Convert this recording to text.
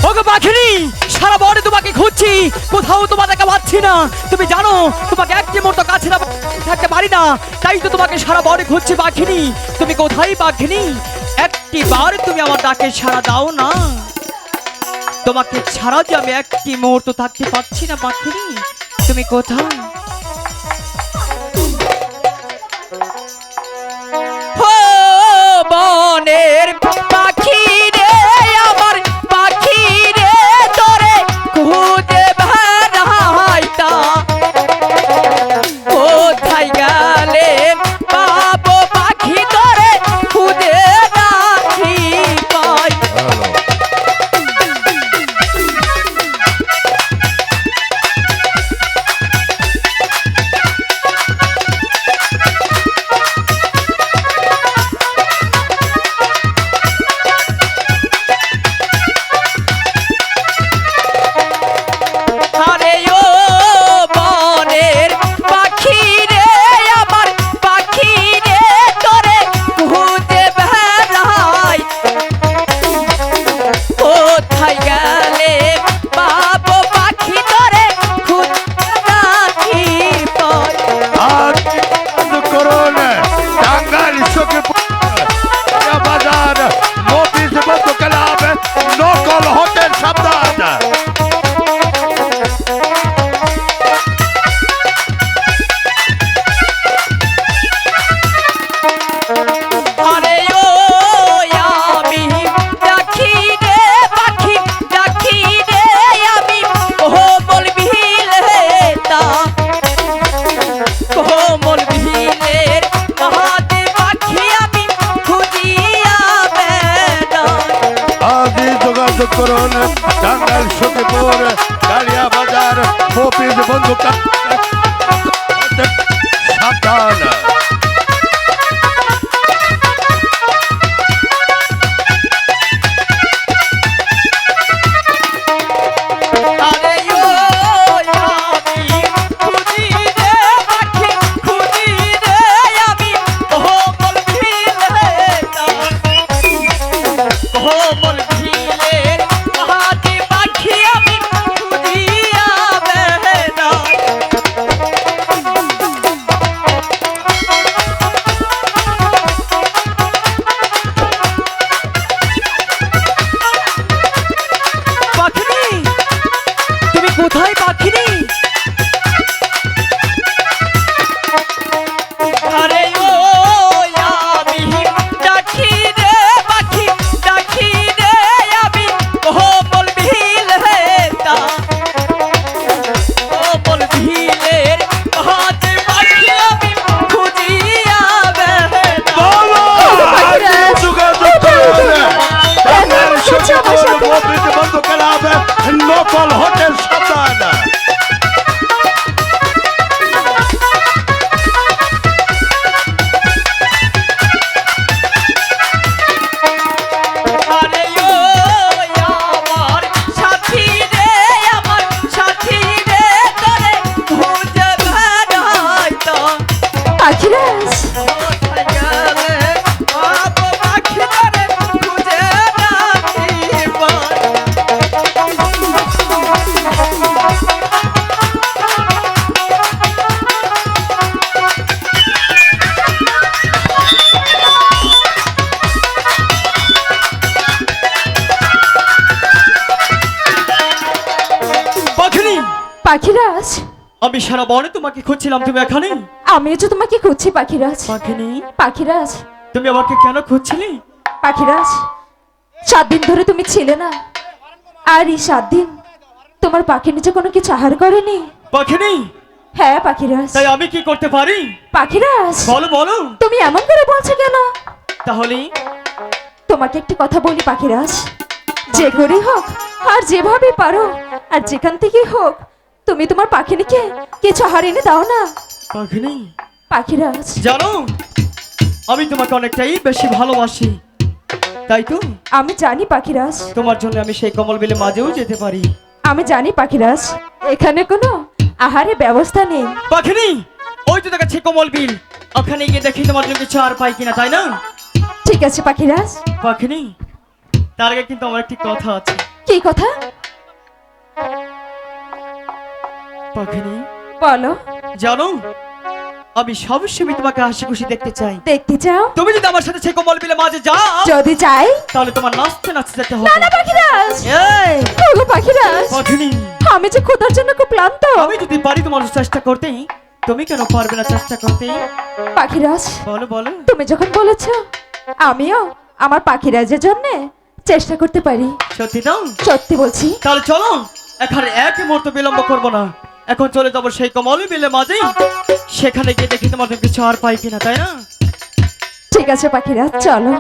ওগো পাখিনি, সারা বনে তোমাকে খুঁজছি, কোথাও তোমাকে পাচ্ছি না। তুমি জানো তোমাকে একটি মুহূর্ত কাছে না থাকতে পারি না, তাই তো তোমাকে সারা বনে খুঁজছি পাখিনি। তুমি কোথায় পাখিনি? একটি বার তুমি আমার ডাকে সাড়া দাও না। তোমাকে ছাড়া যে আমি একটি মুহূর্ত থাকতে পাচ্ছি না পাখিনি। তুমি কোথায়? ও বনের পাখি রে, আমার পাখি রে, তোরে খুঁজে বেড়াইতা, কোথায় গেলে পাবো পাখি তোরে খুঁজে রাখি পাই। করুন টাঙ্গাইল সখীপুর কালিয়া বাজার মফিজ বন্ধু সাবধান। নকল হোটেল সাবধান। পাখিরাজ, আমি সারা বনে তোমাকে খুঁজছিলাম, তুমি এখানে? আমিও তো তোমাকে খুঁজছি পাখিরাজ। পাখিনি, পাখিরাজ, তুমি আমাকে কেন খুঁজছিলে? পাখিরাজ, 7 দিন ধরে তুমি ছিলে না, আর এই 7 দিন তোমার পাখি নিচে কোনো কিছু আহার করেনি। পাখিনি, হ্যাঁ পাখিরাজ। তাই আমি কি করতে পারি? পাখিরাজ, বলো বলো। তুমি এমন করে বলছো কেন? তাহলে তোমাকে একটি কথা বলি পাখিরাজ, যে করে হোক আর যেভাবে পারো আর যেখান থেকে হোক তুমি তোমার পাখিনিকে কিছু আহার এনে দাও না। পাখিনি, পাখিরাজ, জানো আমি তোমাকে অনেকটাই বেশি ভালোবাসি, তাই তো আমি জানি পাখিরাজ, তোমার জন্য আমি সেই কমল বিলে মাঝেও যেতে পারি। আমি জানি পাখিরাজ, এখানে কোনো আহারের ব্যবস্থা নেই। পাখিনি, ওই তো দেখাচ্ছে কমল বিল, ওখানে গিয়ে দেখি তোমার জন্য কিছু আর পাই কিনা, তাই না? ঠিক আছে পাখিরাজ। পাখিনি, তার আগে কিন্তু আমার একটি কথা আছে। কি কি কথা পাখিনি বলো? জানো, আমি সবসময় তোমাকে হাসি খুশি দেখতে চাই। দেখতে চাও? তুমি যদি আমার সাথে সেই কোমল বিলে মাঝে যাও, যদি চাই তাহলে তোমার নাচতে নাচতে যেতে না হবে। না পাখিরাজ, এই ওগো পাখিরাজ, পাখিনি, আমি যে ক্ষুধার জন্য খুব ক্লান্ত। আমি যদি পারি তোমার চেষ্টা করতে, তুমি কেন পারবে না চেষ্টা করতে? পাখিরাজ, বলো বলো। তুমি যখন বলেছ, আমিও আমার পাখিরাজের জন্য চেষ্টা করতে পারি। সত্যি তো? সত্যি বলছি। তাহলে চলো, এখানে এক মুহূর্ত বিলম্ব করবো না, এখন চলে যাবো সেই কোমল বিলে মাঝে। সেখানে গিয়ে দেখি তোমাদের কিছু আর পাই কিনা, তাই না? ঠিক আছে পাখিরাজ, চলো।